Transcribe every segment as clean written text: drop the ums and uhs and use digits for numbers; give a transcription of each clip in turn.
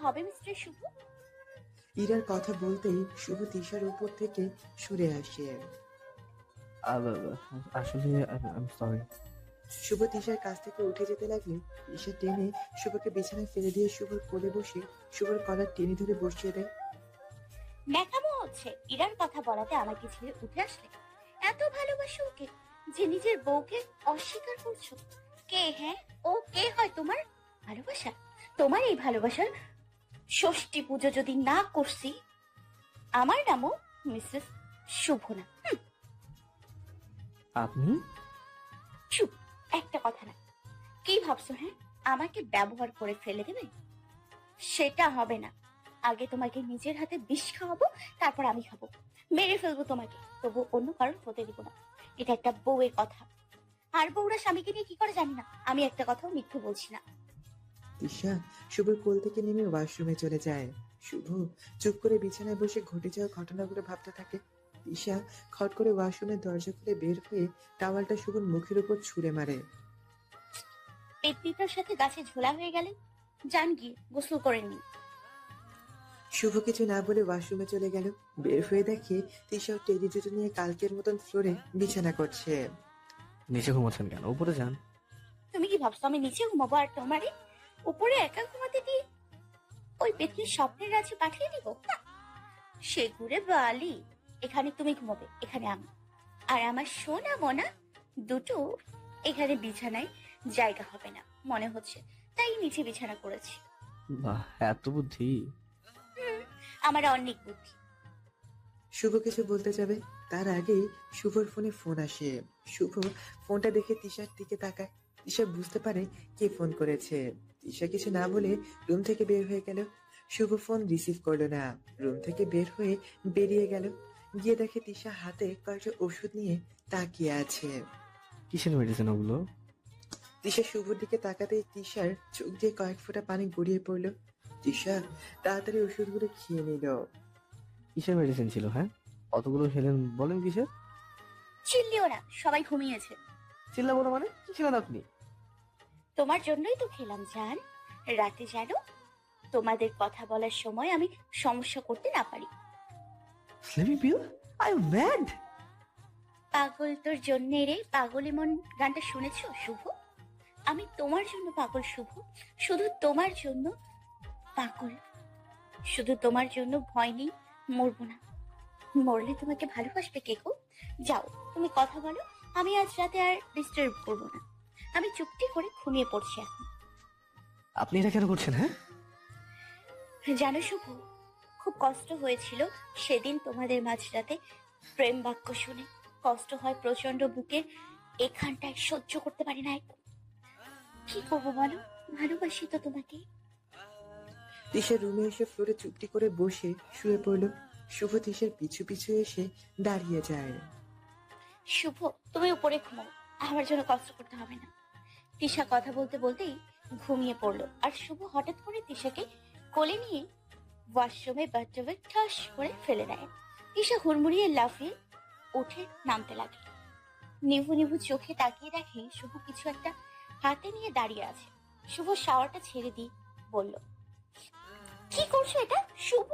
হবে মিস্টার শুভ? ইরার কথা বলতেই শুভ তিশার উপর থেকে সরে আসে। আসলে আই সরি। শুভ তিশার কাছ থেকে উঠে যেতে লাগলে তিশা টেনে শুভকে বিছানায় ফেলে দিয়ে শুভর কোলে বসে শুভর কলার টেনে ধরে বসিয়ে দেয়। ন্যাকামো হচ্ছে। ইরার কথা বলাতে আমাকে ছেড়ে উঠে আসলে? এত ভালোবাসো ওকে যে নিজের বউকে অস্বীকার করছো? কে? হ্যাঁ, ও কে হয় তোমার? ভালোবাসা? তোমার এই ভালোবাসার ষষ্ঠী পুজো যদি না করছি, আমার নামও মিসেস শুভনা। আপনি? চুপ, একটা কথা না। কি ভাবছো? হ্যাঁ, আমাকে ব্যবহার করে ফেলে দেবে? সেটা হবে না। আগে তোমাকে নিজের হাতে বিষ খাওয়াবো, তারপর আমি খাবো। মেরে ফেলবো তোমাকে, তবু অন্য কারণ হতে দিব না। এটা একটা বউয়ের কথা, আর বউরা স্বামীকে নিয়ে কি করে জানি না। আমি একটা কথাও মিথ্যে বলছি না। তিশা শুভর কোল থেকে নেমে ওয়াশরুমে চলে যায়। শুভ চুপ করে বিছানায় বসে ঘটে যাওয়া ঘটনাগুলো ভাবতে থাকে। তিশা খট করে ওয়াশরুমের দরজা খুলে বের হয়ে টাওয়ালটা শুভর মুখের উপর ছুঁড়ে মারে। পেটপিটার সাথে গাছে ঝোলা হয়ে গেলে যান গিয়ে গোসল করে নি। শুভ কিছু না বলে ওয়াশরুমে চলে গেল। বের হয়ে দেখে তিশা টেডি জুতো নিয়ে কালকের মতন ফ্লোরে বিছানা করছে। নিচে ঘুমাচ্ছেন কেন? উপরে যান। তুমি কি ভাবছো আমি নিচে ঘুমাবো আর তোমারে উপরে একা ঘুমাতে দিয়ে ওই পেটকির স্বপ্নের রাজ্যে পাঠিয়ে দিব? সে ঘুরে বালি। এখানে তুমি ঘুমাবে, এখানে আমি। আর আমার সোনা মোনা দুটো এখানে বিছানায় জায়গা হবে না মনে হচ্ছে, তাই নিচে বিছানা করেছি। বাহ, এত বুদ্ধি! আমার অনেক বুদ্ধি। শুভ কিছু বলতে যাবে তার আগেই শুভর ফোনে ফোন আসে। শুভ ফোনটা দেখে তিশার দিকে তাকায়। তিশা বুঝতে পারে কে ফোন করেছে। তিশা কিছু না বলে রুম থেকে বের হয়ে গেল। শুভ ফোন রিসিভ করলো না। রুম থেকে বের হয়ে বেরিয়ে গেল। গিয়ে দেখে তিশা হাতে কয়েকটা ওষুধ নিয়ে তাকিয়ে আছে। কিসের মেডিসিন ওগুলো? তিশা শুভর দিকে তাকাতেই তিশার চোখ দিয়ে কয়েক ফোঁটা পানি গড়িয়ে পড়লো। তিশা তাড়াতাড়ি ওষুধগুলো খেয়ে নিল। কিসের মেডিসিন ছিল? হ্যাঁ, অতগুলো খেলেন, বলেন কিসের? চিল্লিও না, সবাই ঘুমিয়েছে। চিল্লা বলো মানে? কি ছিলেন আপনি? তোমার জন্যই তো খেলাম জান। রাতে জানো, তোমাদের কথা বলার সময় আমি সমস্যা করতে না পারি। Sleeping pill? I am mad! পাগল তোর জন্য রে পাগল, এমন গানটা শুনেছো শুভ? আমি তোমার জন্য পাগল শুভ, শুধু তোমার জন্য পাগল, শুধু তোমার জন্য ভয় নেই, মরবো না। মরলে তোমাকে ভালোবাসবে কে গো? যাও তুমি কথা বলো, আমি আজ রাতে আর ডিস্টার্ব করবো না। আমি চুপটি করে ঘুমিয়ে পড়ছি এখন। আপনি এটা কেন করছেন? হ্যাঁ, জানো শুভ, খুব কষ্ট হয়েছিল সেদিন তোমাদের মাঝরাতে প্রেম বাক্য শুনে। কষ্ট হয় প্রচন্ড, বুকে এখানটায় সহ্য করতে পারি না একদম। কি করবো বলো, ভালোবাসি তো তোমাকে। তিশা রুমে এসে ফ্লোরে চুপটি করে বসে শুয়ে পড়ল। শুভ তিশার পিছু পিছু এসে দাঁড়িয়ে যায়। শুভ, তুমি উপরে ঘুমাও, আমার জন্য কষ্ট করতে হবে না। তিশা কথা বলতে বলতেই ঘুমিয়ে পড়লো, আর শুভ হঠাৎ করে তিশাকে কোলে নিয়ে ওয়াশরুমে বাথটবে ঠাস করে ফেলে দেয়। তিশা হুড়মুড়িয়ে লাফিয়ে উঠে নামতে লাগে। নিভু নিভু চোখে তাকিয়ে দেখে শুভ কিছু একটা হাতে নিয়ে দাঁড়িয়ে আছে। শুভ শাওয়ারটা ছেড়ে দিয়ে বলল, কি করছো এটা শুভ?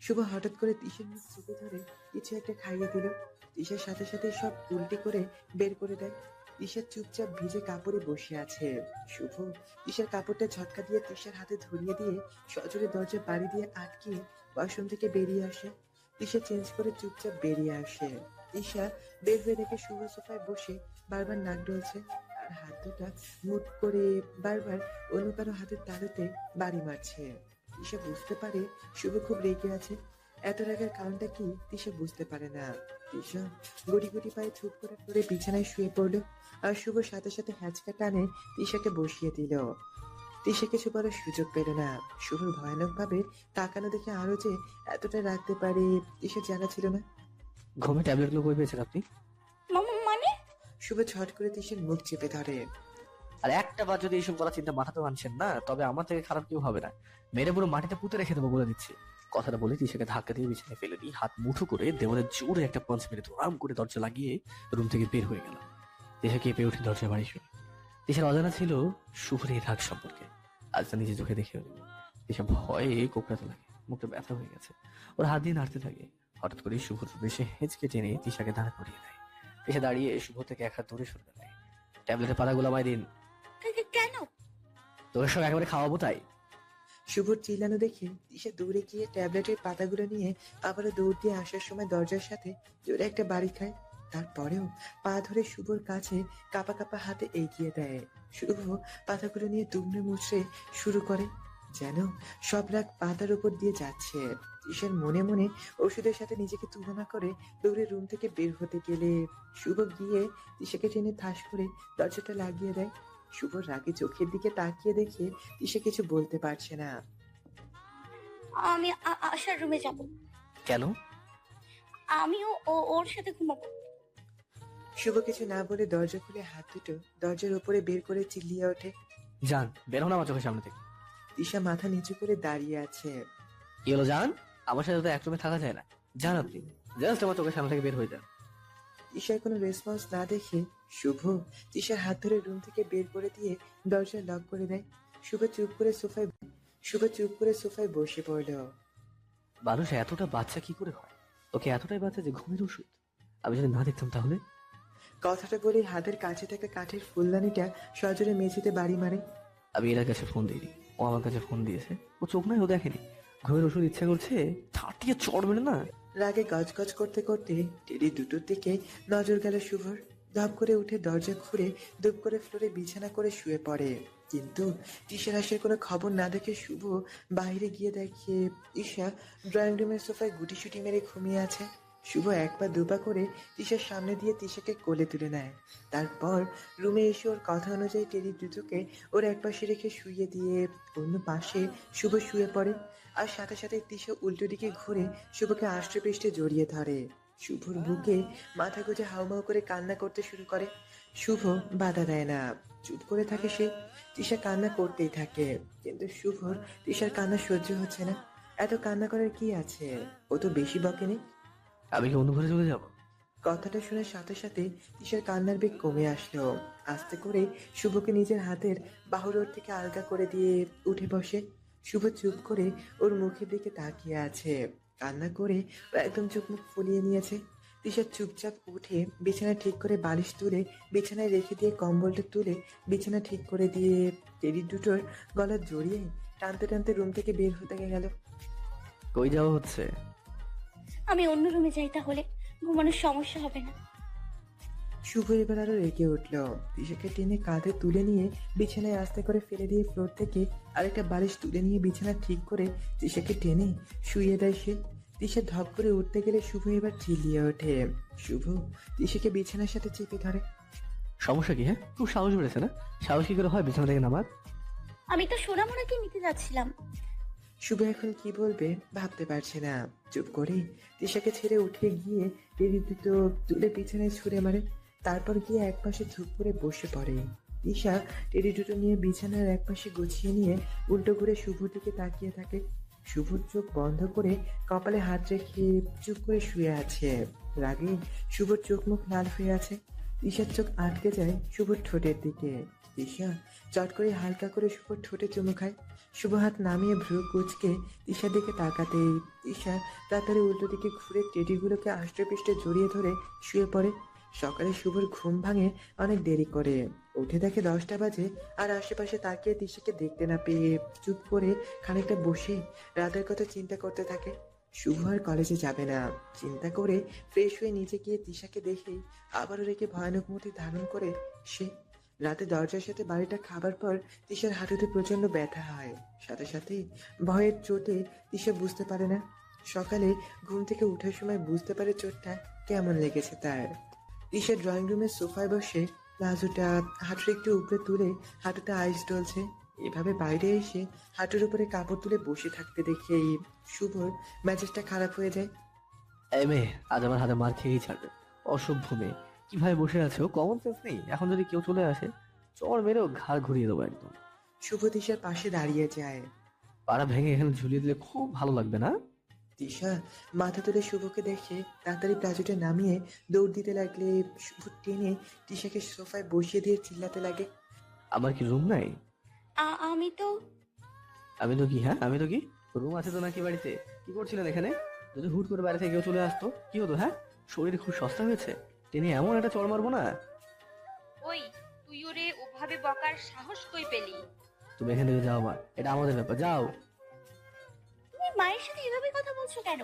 শুভ হঠাৎ করে তিশার মুখ চেপে ধরে কিছু একটা খাইয়ে দিল। তিশার সাথে সাথে সব উল্টি করে বের করে দেয়। তিশা চুপচাপ ভিজে কাপড়ে বসে আছে। শুভ তিশার কাপড়টা ঝটকা দিয়ে তিশার হাতে ধরিয়ে দিয়ে সজোরে দরজা বাড়ি দিয়ে আটকে ওয়াশরুম থেকে বেরিয়ে আসে। তিশা চেঞ্জ করে চুপচাপ বেরিয়ে আসে। তিশা বের হয়ে দেখে শুভ সোফায় বসে বারবার নাক ডলছে আর হাত দুটা মুট করে বারবার অন্য কারো হাতের তালুতে বাড়ি মারছে। তিশা বুঝতে পারে শুভ খুব রেগে আছে। এত রাগের কারণটা কি তিশা বুঝতে পারে না। তিশা গুটি গুটি পায়ে চুপ করে পড়ে বিছানায় শুয়ে পড়লো আর শুভ সাথে সাথে হ্যাচকা টানে তিশাকে বসিয়ে দিল। তিশা কিছু বলার সুযোগ পেল না। শুভর ভয়ানক ভাবে তাকানো দেখে আরো যে এতটা রাখতে পারে তিশা জানা ছিল না। ঘুমে ট্যাবলেটগুলো কই পেয়েছেন আপনি? মানে শুভ ছট করে তিশার মুখ চেপে ধরে। আর একটা বার যদি এইসব করার চিন্তা মাথাতে আনছেন না, তবে আমার থেকে খারাপ কেউ হবে না। মেরে পুরো মাটিতে পুঁতে রেখে দেবো বলে দিচ্ছি। কথাটা বলে তিশাকে ধাক্কা দিয়ে বিছানায় ফেলে দিয়ে হাত মুঠো করে দেওয়ালে জোরে একটা পাঞ্চ মেরে ধরাম করে দরজা লাগিয়ে রুম থেকে বের হয়ে গেল। তিশা কেঁপে উঠে দরজা বাড়ি শুনে। তিশার অজানা ছিল শুভর এই রাগ সম্পর্কে। আজ তা নিজে চোখে দেখে নিল। তিশা ভয়ে কোঁকড়াতে লাগে, মুখটা ব্যথা হয়ে গেছে। ওর হাত দিয়ে নাড়তে থাকে। হঠাৎ করে শুভর বেশে হেঁচকে টেনে তিশাকে দাঁড় করিয়ে দেয়। তিশা দাঁড়িয়ে শুভ থেকে এক হাত দূরে সরে দেয়। ট্যাবলেটের পাতাগুলো আমায় দিন। কেন? তোর সব একেবারে খাওয়াবো তাই। শুভর চিল্লানো দেখে তিশা দৌড়ে গিয়ে ট্যাবলেটের পাতাগুলো নিয়ে আবারও দৌড় দিয়ে আসার সময় দরজার সাথে জোরে একটা বাড়ি খায়। তারপরেও পা ধরে শুভর কাছে কাপা কাপা হাতে এগিয়ে দেয়। শুভ পাতাগুলো নিয়ে দুমড়ে মুচড়ে শুরু করে, যেন সব রাগ পাতার উপর দিয়ে যাচ্ছে। তিশার মনে মনে ওষুধের সাথে নিজেকে তুলনা করে দৌড়ে রুম থেকে বের হতে গেলে শুভ গিয়ে তিশাকে টেনে ঠাস করে দরজাটা লাগিয়ে দেয়। শুভর রাগে চোখের দিকে তাকিয়ে দেখে তিশা কিছু বলতে পারছে না। আমি আশার রুমে যাব। কেন? আমিও ওর সাথে ঘুমাবো। শুভ কিছু না বলে দরজা খুলে হাত দুটো দরজার উপরে বের করে চিল্লিয়ে ওঠে। জান, বের হন আমার চোখের সামনে থেকে। তিশা মাথা নিচু করে দাঁড়িয়ে আছে। কি হলো জান? আমার সাথে তো এক রুমে থাকা যায় না। যান আপনি, জাস্ট আমার চোখের সামনে থেকে বের হয়ে যান। তিশার কোনো রেসপন্স না দেখে শুভ তিশার হাত ধরে রুম থেকে বের করে দিয়ে দরজা লক করে দেয়। শুভ চুপ করে সোফায় বসে পড়ল। মানুষ এতটা বাচ্চা কি করে হয়? ওকে এতটাই বাচ্চা যে ঘুমের ওষুধ। আমি যদি না দেখতাম তাহলে। কথাটা বলে হাতের কাছে থাকা কাঠের ফুলদানিটা সজোরে মেঝেতে বাড়ি মারে। আমি এর কাছে ফোন দিইনি, ও আমার কাছে ফোন দিয়েছে। ও চোখ নাই, ও দেখেনি। ঘুমের ওষুধ ইচ্ছা করছে, ঠাটিয়ে চড় মেরে না। রাগে গজগজ করতে করতে টেরি দুটোর দিকে নজর গেল শুভর। ধপ করে উঠে দরজা খুলে দুপ করে ফ্লোরে বিছানা করে শুয়ে পড়ে। কিন্তু তিশার আসার কোনো খবর না দেখে শুভ বাইরে গিয়ে দেখে ঈশা ড্রয়িং রুমের সোফায় গুটিসুটি মেরে ঘুমিয়ে আছে। শুভ এক পা দুপা করে তিশার সামনে দিয়ে তিশাকে কোলে তুলে নেয়। তারপর রুমে এসে ওর কথা অনুযায়ী টেরি দুটোকে ওর এক পাশে রেখে শুইয়ে দিয়ে অন্য পাশে শুভ শুয়ে পড়ে। আর সাথে সাথে তিশা উল্টো দিকে ঘুরে শুভকে আষ্টে পৃষ্ঠে জড়িয়ে ধরে। শুভর বুকে মাথা গুঁজে হাউমাউ করে কান্না করতে শুরু করে। শুভ বাধা দেয় না, চুপ করে থাকে সে। তিশা কান্না করতেই থাকে, কিন্তু শুভর তিশার কান্না সহ্য হচ্ছে না। এত কান্না করার কি আছে? ও তো বেশি বকেনি। আমি কি অন্য ঘরে চলে যাবো? কথাটা শোনার সাথে সাথে তিশার কান্নার বেগ কমে আসলো। আস্তে করে শুভকে নিজের হাতের বাহুর ওর থেকে আলগা করে দিয়ে উঠে বসে। শুভ চুপ করে ওর মুখের দিকে তাকিয়ে আছে। কান্না করে ও একদম চোখ মুখ ফুলিয়ে নিয়েছে। তিশা চুপচাপ উঠে বিছানা ঠিক করে বালিশ তুলে বিছানায় রেখে দিয়ে কম্বলটা তুলে বিছানা ঠিক করে দিয়ে টেডি দুটোর গলা জড়িয়ে টানতে টানতে রুম থেকে বের হতে গেল। কই যাওয়া হচ্ছে? আমি অন্য রুমে যাই, তাহলে ঘুমানোর সমস্যা হবে না। শুভ এবার আরো রেগে উঠল। তিশাকে টেনে কাঁধে তুলে নিয়ে বিছানায় আস্তে করে ফেলে দিয়ে ফ্লোর থেকে আরেকটা বালিশ তুলে নিয়ে বিছানা ঠিক করে তিশাকে টেনে শুইয়ে দেয় সে। তিশা ধপ করে উঠতে গেলে শুভ এবার চিল্লিয়ে ওঠে। শুভ তিশাকে বিছানার সাথে চেপে ধরে। সমস্যা কি? হ্যাঁ, খুব সাহস বেড়েছে না? সাহস কি করে হয় বিছানা থেকে নামার? আমি তো সোনামোনাকে নিতে যাচ্ছিলাম। শুভ এখন কি বলবে ভাবতে পারছে না। চুপ করে তিশাকে ছেড়ে উঠে গিয়ে টেরি দুটো তুলে বিছানায় ছুঁড়ে মারে। তারপর গিয়ে একপাশে ঝুঁক করে বসে পড়ে। তিশা টেরি দুটো নিয়ে বিছানার একপাশে গুছিয়ে নিয়ে উল্টো করে শুভর দিকে তাকিয়ে থাকে। শুভর চোখ বন্ধ করে কপালে হাত রেখে চুপ করে শুয়ে আছে। রাগে শুভর চোখ মুখ লাল হয়ে আছে। তিশার চোখ আটকে যায় শুভর ঠোঁটের দিকে। তিশা চট করে হালকা করে শুভর ঠোঁটে চুমু খায়। শুভ হাত নামিয়ে ভ্রু কুচকে তিশার দিকে তাকাতেই তিশা তাড়াতাড়ি উল্টো দিকে ঘুরে টেডিগুলোকে আষ্টপৃষ্টে জড়িয়ে ধরে শুয়ে পড়ে। সকালে শুভর ঘুম ভাঙে অনেক দেরি করে। উঠে দেখে 10টা বাজে। আর আশেপাশে তাকিয়ে তিশাকে দেখতে না পেয়ে চুপ করে খানিকটা বসে রাতের কথা চিন্তা করতে থাকে। শুভ আর কলেজে যাবে না চিন্তা করে ফ্রেশ হয়ে নিচে গিয়ে তিশাকে দেখেই আবারও রেখে ভয়ানক মূর্তি ধারণ করে সে। রাতে দরজার সাথে বাড়িটা খাবার পর তিশার হাঁটুতে প্রচন্ড ব্যথা হয়। সাথে সাথে ভয়ের চোটে তিশা বুঝতে পারে না। সকালে ঘুম থেকে ওঠার সময় বুঝতে পারে চোটটা কেমন লেগেছে তার। তিশা ড্রয়িং রুমের সোফায় বসে প্লাজোটা হাঁটুর একটু উপরে তুলে হাঁটুতে আইস ডলছে। এভাবে বাইরে এসে হাঁটুর উপরে কাপড় তুলে বসে থাকতে দেখে শুভর মেজাজটা খারাপ হয়ে যায়। এই মেয়ে আজ আমার হাতে মার খেয়েই ছাড়বে। অসভ্য মেয়ে, কিভাবে বসে আছো? কমন সেন্স নেই? এখন যদি কেউ চলে আসে চড় মেরেও ঘাড় ঘুরিয়ে দেবো একদম। শুভ তিশার পাশে দাঁড়িয়ে যায়। পাড়া ভেঙে এখানে ঝুলিয়ে দিলে খুব ভালো লাগবে না? তিশা মাথা তুলে শুভকে দেখে তাড়াতাড়ি প্লাজোটা নামিয়ে দৌড় দিতে লাগলে শুভ টেনে তিশাকে সোফায় বসিয়ে দিয়ে চিল্লাতে লাগে। আমার কি রুম নাই? আমি তো আমি তো কি, হ্যাঁ আমি তো কি, রুম আছে তো নাকি বাড়িতে? কি করছিলেন এখানে? যদি হুট করে বাড়ি থেকে কেউ চলে আসতো কি হতো? হ্যাঁ, শরীর খুব সস্তা হয়েছে, টেনে এমন একটা চড় মারবো না। ওই, তুই ওরে ওভাবে বকার সাহস কই পেলি? তুমি এখান থেকে যাও, মা, এটা আমাদের ব্যাপার, যাও। তুমি মায়ের সাথে এভাবে কথা বলছো কেন?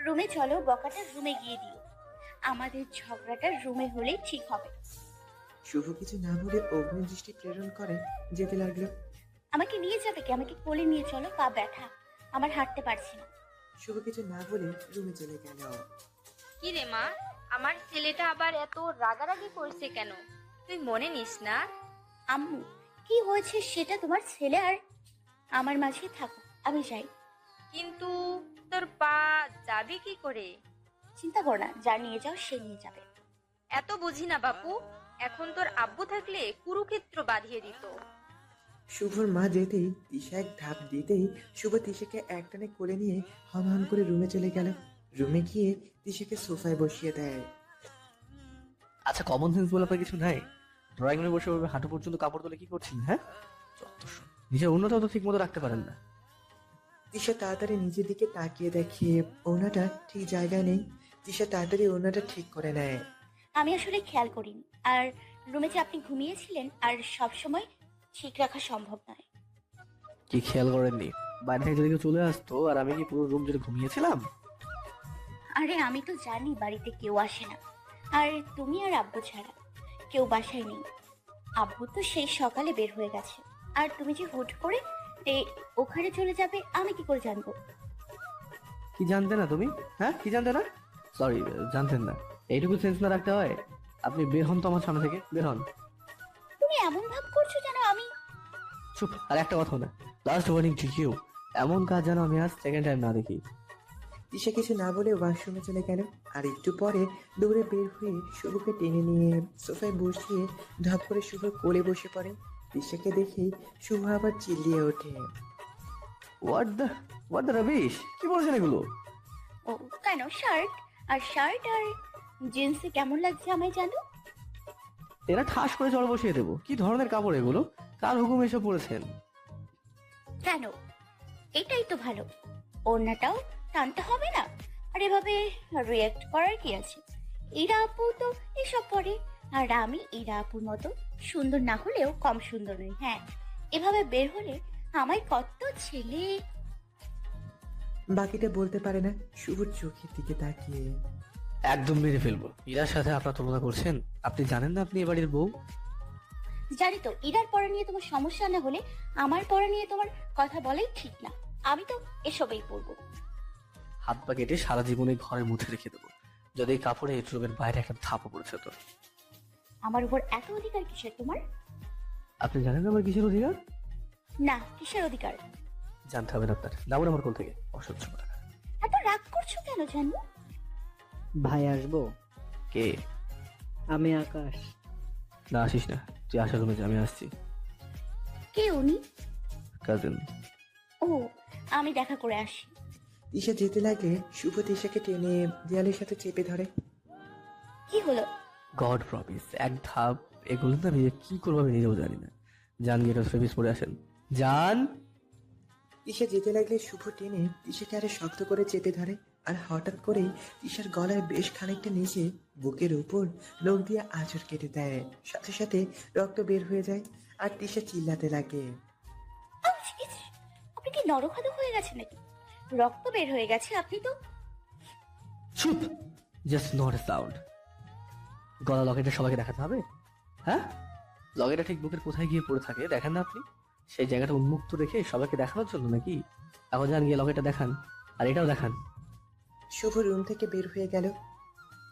রুমে চলো, বকাটা রুমে গিয়ে দিও। আমাদের ঝগড়াটা রুমে হলেই ঠিক হবে। শুভ কিছু না বলে অগ্নি দৃষ্টি প্রেরণ করে যেতে লাগলো। আমাকে নিয়ে যাবে কি? আমাকে কোলে নিয়ে চলো, পা ব্যথা, আমার হাঁটতে পারছি না। শুভ কিছু না বলে রুমে চলে গেল। কি রে মা, আমার ছেলেটা আবার এত রাগারাগি করছে কেন? তুই মনে নিস না? আম্মু, কি হয়েছে সেটা তোমার ছেলে আর আমার মাঝে থাকো, আমি যাই। কিন্তু তোর পা যাবে কি করে? চিন্তা করো না, যা নিয়ে যাও সে নিয়ে যাবে। এত বুঝি না বাপু, এখন তোর আব্বু থাকলে কুরুক্ষেত্র বাঁধিয়ে দিত। শুভর মা যেতেই তিশা এক ধাপ দিতেই শুভ তিশাকে একটানে কোলে নিয়ে হন হন করে রুমে চলে গেল। রুমে গিয়ে তিশাকে সোফায় বসিয়ে দেয়। আচ্ছা, কমন সেন্স বলে আপনার কিছু নাই? ড্রয়িং রুমে বসে ওভাবে হাঁটু পর্যন্ত কাপড় তুলে কি করছিলেন? হ্যাঁ, যত্তসব। নিজের উন্নতও তো ঠিক মতো রাখতে পারেন না। তিশা তাড়াতাড়ি নিজের দিকে তাকিয়ে দেখে ওড়নাটা ঠিক জায়গায় নেই। তিশা তাড়াতাড়ি ওড়নাটা ঠিক করে নেয়। আমি আসলে খেয়াল করিনি, আর রুমে যে আপনি ঘুমিয়েছিলেন আর সব সময় ঠিক রাখা সম্ভব নয়। কি খেয়াল করেননি? বাইরে থেকে যদি কেউ চলে আসতো আর আমি কি পুরো রুম জুড়ে ঘুমিয়েছিলাম? আরে আমি তো জানি বাড়িতে কেউ আসে না, আর তুমি আর আব্বু ছাড়া কেউ বাসায় নেই। আব্বু তো সেই সকালে বের হয়ে গেছে, আর তুমি যে হুট করে ওখানে চলে যাবে আমি কি করে জানবো? কি জানতে না তুমি? হ্যাঁ, কি জানতে না? সরি, জানতেন না? এইটুকু সেন্স না রাখতে হয়? আপনি বের হন তো আমার সামনে থেকে, বের হন। তুমি এমন ভাব করছো যেন আমি... চুপ, আর একটা কথা না। লাস্ট ওয়ার্নিং টু ইউ, এমন কাজ যেন আমি আজ সেকেন্ড টাইম না দেখি। তিশা কিছু না বলে ওয়াশরুমে চলে গেল। আর একটু পরে দৌড়ে বের হয়ে শুভকে টেনে নিয়ে সোফায় বসিয়ে ধপ করে শুভর কোলে বসে পড়ে। তিশাকে দেখেই শুভ আবার চিল্লিয়ে ওঠে। হোয়াট দ্য রাবিশ, কি বলছেন এগুলো? ও কেন, শার্ট আর জিন্সে কেমন লাগছে আমায় জানো? এরা ঠাস করে জল বসিয়ে দেবো? কি ধরনের কাপড় এগুলো? কার হুকুম এসে পড়েছেন? কেন, এটাই তো ভালো। ওড়নাটাও টানতে হবে না, আর এভাবে রিয়েক্ট করার কি আছে? ইরা আপু তো এসব পরে, আর আমি ইরা আপুর মতো সুন্দর না হলেও কম সুন্দর নই। হ্যাঁ, এভাবে বের হলে আমায় কত ছেলে... বাকিটা বলতে পারে না, শুভর চোখের দিকে তাকিয়ে। একদম মেরে ফেলবো। ইরার সাথে আপনার তুলনা করছেন? আপনি জানেন না আপনি এ বাড়ির বউ? জানি তো, ইরার পড়া নিয়ে তোমার সমস্যা না হলে আমার পড়া নিয়ে তোমার কথা বলাই ঠিক না। আমি তো এসবেই পড়বো। হাত পা কেটে সারা জীবনে ঘরের মধ্যে রেখে দেবো যদি এই কাপড়ে এই রুমের বাইরে একটা ধাপও পড়েছে তো। আমার উপর এত অধিকার কিসের তোমার? আপনি জানেন না আমার কিসের অধিকার? না, কিসের অধিকার? জানতে হবে না আপনার। নামুন আমার কোল থেকে, অসহ্য কথা। এত রাগ করছো কেন জানো? ভাই আসবো? কে? আমি আকাশ। না, আসিস না, তুই আসার রুমে যা, আমি আসছি। কে উনি? কাজিন। ও, আমি দেখা করে আসি। তিশা যেতে লাগলে শুভ তিশাকে টেনে দেয়ালের সাথে চেপে ধরে। কি হলো? গড প্রমিস, এক ধাপ এগুলো না, নিজে কি করবো আমি নিজেও জানি না। যান, গিয়ে সার্ভিস পরে আসেন, যান। তিশা যেতে লাগলে শুভ টেনে তিশাকে আরো শক্ত করে চেপে ধরে। আর হঠাৎ করেই তিশার গলায় বেশ খানিকটা নিচে বুকের উপর লোক দিয়ে আঁচড় কেটে দেয়। সাথে সাথে রক্ত বের হয়ে যায়। আর তিশা চিল্লাতে লাগে। আউচ, ইস! আপনি কি নরখাদক হয়ে গেছে নাকি? রক্ত বের হয়ে গেছে, আপনি তো... চুপ, জাস্ট নট এ সাউন্ড। গলা লকেটটা সবাইকে দেখাতে হবে? হ্যাঁ, লকেটটা ঠিক বুকের কোথায় গিয়ে পড়ে থাকে দেখেন না আপনি? সেই জায়গাটা উন্মুক্ত রেখে সবাইকে দেখানোর জন্য নাকি? এখন যান, গিয়ে লকেটটা দেখান, আর এটাও দেখান। শুভ রুম থেকে বের হয়ে গেল।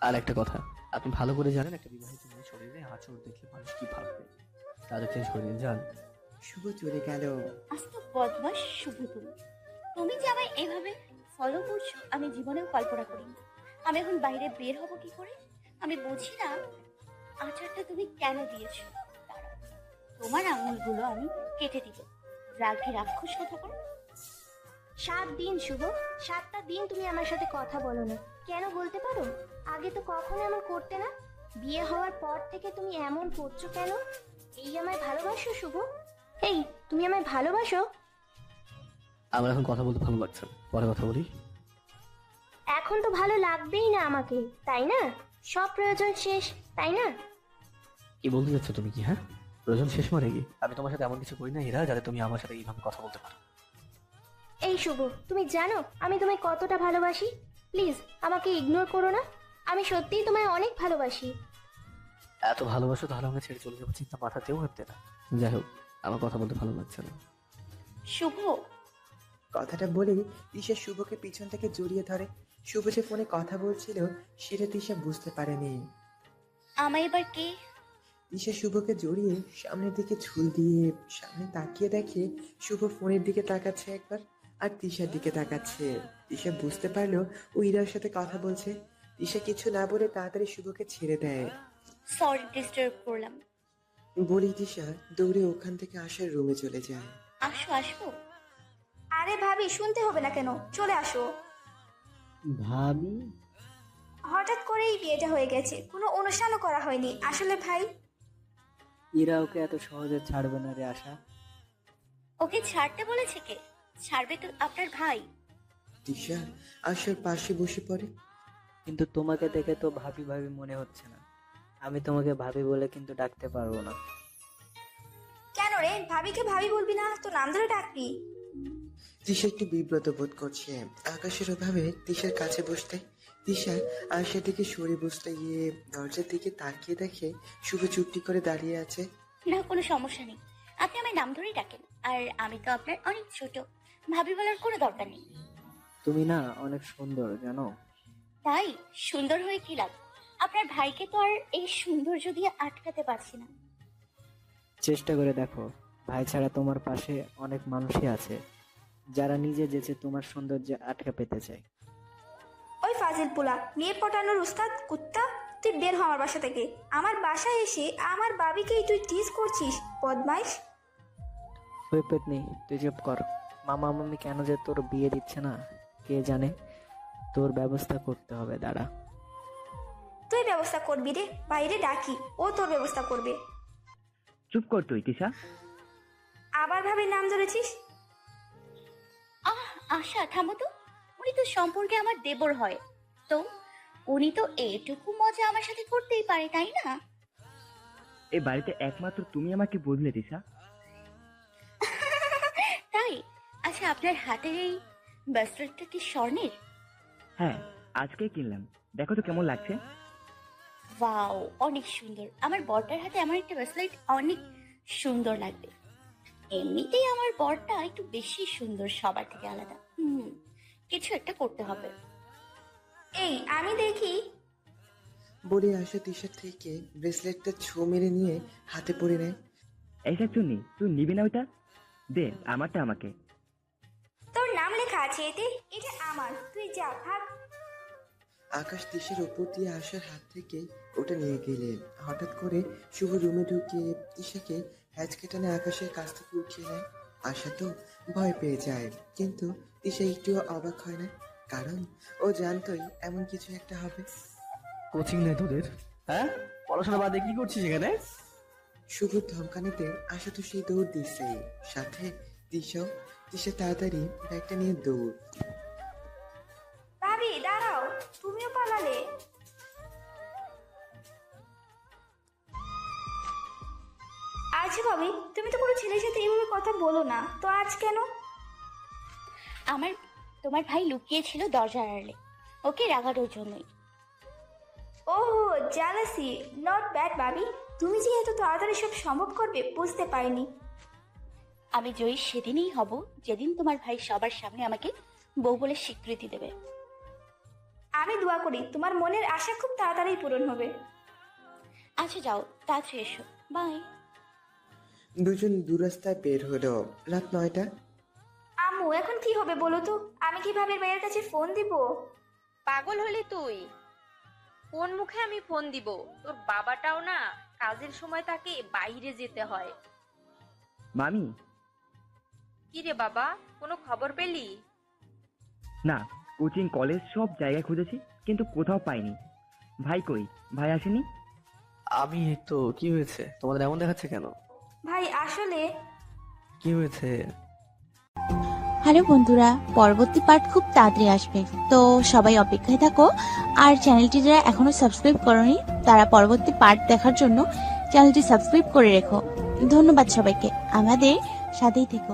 আর একটা কথা, আপনি ভালো করে জানেন একটা বিবাহিত মেয়ের শরীরে আঁচড় দেখলে মানুষ কি ভাববে। তাদের চেঞ্জ করে দিন, যান। শুভ চলে গেল। আস্ত বদমাস শুভ তুমি। তুমি যে আমায় এভাবে ফলো করছো আমি জীবনেও কল্পনা করিনি। আমি এখন বাইরে বের হব কি করে? আমি বুঝি না আচারটা তুমি কেন দিয়েছো। দাঁড়াও, তোমার আঙুলগুলো আমি কেটে দিব। রাগে রাক্ষস কথা করো। 7 দিন শুভ, 7টা দিন তুমি আমার সাথে কথা বলো না। কেন বলতে পারো? আগে তো কখনো এমন করতে না। বিয়ে হওয়ার পর থেকে তুমি এমন করছো কেন? এই আমায় ভালোবাসো শুভ? এই তুমি আমায় ভালোবাসো? আমার এখন কথা বলতে ভালো লাগছে না, পরে কথা বলি। এখন তো ভালো লাগবেই না আমাকে, তাই না? সব প্রয়োজন শেষ, তাই না? কি বলতে যাচ্ছ তুমি? কি হ্যাঁ, প্রয়োজন শেষ মানে কি? আমি তোমার সাথে এমন কিছু করি না এরা যাতে তুমি আমার সাথে এইভাবে কথা বলতে পারো। এই শুভ, তুমি জানো আমি তোমায় কতটা ভালোবাসি? প্লিজ আমাকে ইগনোর করো না। আমি সত্যিই তোমায় অনেক ভালোবাসি। এত ভালোবাসো তাহলে আমাকে ছেড়ে চলে যাবো চিন্তা মাথাতেও ভাবতে না। যাই হোক, আমার কথা বলতে ভালো লাগছে না। শুভ, কথাটা বলেই তিশা শুভকে পিছন থেকে জড়িয়ে ধরে। শুভ যে ফোনে কথা বলছিল সেটা তিশা বুঝতে পারেনি। আমায় এবার কে? তিশা শুভকে জড়িয়ে সামনের দিকে ঝুল দিয়ে সামনে তাকিয়ে দেখে শুভ ফোনের দিকে তাকাচ্ছে একবার, আর তিশার দিকে তাকাচ্ছে। তিশা বুঝতে পারলো ও ইরার সাথে কথা বলছে। তিশা কিছু না বলে তাড়াতাড়ি শুভকে ছেড়ে দেয়। সরি ডিস্টার্ব করলাম। বলি তিশা দৌড়ে ওখান থেকে আসার রুমে চলে যায়। আসবো? আরে ভাবি, শুনতে হবে না কেন, চলে আসো। ভাবি? হঠাৎ করেই বিয়েটা হয়ে গেছে, কোনো অনুষ্ঠানও করা হয়নি আসলে ভাই। ইরা ওকে এত সহজে ছাড়বে না রে আশা। ওকে ছাড়তে বলেছে কে? ছাড়বে তো আপনার ভাই। তিশা আশার পাশে বসে পড়ে। কিন্তু তোমাকে দেখে তো ভাবি ভাবি মনে হচ্ছে না। আমি তোমাকে ভাবি বলে কিন্তু ডাকতে পারবো না। কেন রে, ভাবিকে ভাবি বলবি না তো নাম ধরে ডাকবি? তিশা একটু বিব্রত বোধ করছে আকাশের অভাবে তিশার কাছে বসতে। তিশা আশার দিকে সরে বসতে গিয়ে দরজার দিকে তাকিয়ে দেখে শুভ চুপটি করে দাঁড়িয়ে আছে। না, কোনো সমস্যা নেই, আপনি আমার নাম ধরেই ডাকেন। আর আমি তো আপনার অনেক ছোট, ভাবি বলার কোনো দরকার নেই। তুমি না অনেক সুন্দর জানো। তাই সুন্দর হয়ে কি লাভ? আপনার ভাইকে তো আর এই সৌন্দর্য দিয়ে আটকাতে পারছি না। চেষ্টা করে দেখো, ভাই ছাড়া তোমার পাশে অনেক মানুষই আছে যারা নিজে যেচে তোমার সৌন্দর্যে আটকে পেতে চায়। ওই ফাজিল পোলা, মেয়ে পটানোর উস্তাদ কুত্তা, তুই বের হ আমার বাসা থেকে। আমার বাসায় এসে আমার বাবিকেই তুই টিজ করছিস, বদমাইশ। ওই পেতনি, তুই চুপ কর। মামা মামি কেন যে তোর বিয়ে দিচ্ছে না কে জানে। তোর ব্যবস্থা করতে হবে, দাঁড়া। তুই ব্যবস্থা করবি রে, বাইরে ডাকি, ও তোর ব্যবস্থা করবে। চুপ কর তুই তিশা। আবার ভাবির নাম ধরেছিস? আশা থামো তো, উনি তো সম্পর্কে আমার দেবর হয়, তো উনি তো এটুকু মজা আমার সাথে করতেই পারে, তাই না? এই বাড়িতে একমাত্র তুমি আমাকে বদলে তিশা। তাই? আচ্ছা, আপনার হাতের এই ব্রেসলেটটা কি স্বর্ণের? হ্যাঁ, আজকেই কিনলাম, দেখো তো কেমন লাগছে। ওয়াও, অনেক সুন্দর। আমার বরটার হাতে আমার একটা ব্রেসলেট অনেক সুন্দর লাগবে। এমনিতেই আমার বরটা একটু বেশি সুন্দর, সবার থেকে আলাদা। কিছু একটা করতে হবে। এই আমি দেখি। বলে আশা তিশার থেকে ব্রেসলেটটা ছো মেরে নিয়ে হাতে পরে নেয়। এই শাকচুন্নি, তুই নিবি না ওইটা? দে আমারটা আমাকে। তোর নাম লেখা আছে এতে, এটা আমার, তুই যা ভাগ। আকাশ তিশার উপর দিয়ে আসার হাত থেকে ওটা নিয়ে গেলে হঠাৎ করে শুভ রুমে ঢুকে তিশাকে হ্যাচকে টানে আকাশের কাছ থেকে উঠিয়ে নেয়। আশা তো ভয় পেয়ে যায়, কিন্তু তিশা একটুও অবাক হয় না, কারণ ও জানতোই এমন কিছু একটা হবে। কোচিং নেই তোদের? হ্যাঁ, পড়াশোনা বাদে কি করছিস এখানে? শুভ ধমকানিতে আশা তো সেই দৌড় দিচ্ছে, সাথে তিশাও। তিশা তাড়াতাড়ি ব্যাগটা নিয়ে দৌড়। ভাবি দাঁড়াও, তুমিও পালালে? আচ্ছা ভাবি, তুমি তো কোনো ছেলের সাথে এইভাবে কথা বলো না, তো আজ কেন? তোমার ভাই লুকিয়েছিল দরজার আড়ালে, ওকে রাগানোর জন্যই। ওহো, জালাসি, নট ব্যাড ভাবি। তুমি যে এত তাড়াতাড়ি সব সম্ভব করবে বুঝতে পারিনি। আমি জয়ী সেদিনই হব যেদিন তোমার ভাই সবার সামনে আমাকে বউ বলে স্বীকৃতি দেবে। আমি দোয়া করি তোমার মনের আশা খুব তাড়াতাড়ি পূরণ হবে। আচ্ছা যাও, তাড়াতাড়ি এসো, বাই। দুজন দুরাস্তায় বের হলো। রাত 9টা। আম্মু এখন কি হবে বলো তো? আমি কি ভাবির ভাইয়ের কাছে ফোন দিব? পাগল হলি তুই? কোন মুখে আমি ফোন দিব? তোর বাবাটাও না, কাজের সময় তাকে বাইরে যেতে হয়। মামি? কি রে বাবা, কোনো খবর পেলি? না, কোচিং কলেজ সব জায়গায় খুঁজেছি কিন্তু কোথাও পাইনি। ভাই কই? ভাই আসেনি? আমি তো, কি হয়েছে তোমাদের এমন দেখাচ্ছে কেন? ভাই আসলে কি হয়েছে? হ্যালো বন্ধুরা, পরবর্তী পার্ট খুব তাড়াতাড়ি আসবে, তো সবাই অপেক্ষায় থাকো। আর চ্যানেলটি যারা এখনো সাবস্ক্রাইব করনি তারা পরবর্তী পার্ট দেখার জন্য চ্যানেলটি সাবস্ক্রাইব করে রেখো। ধন্যবাদ সবাইকে, আমাদের সাথেই থেকো।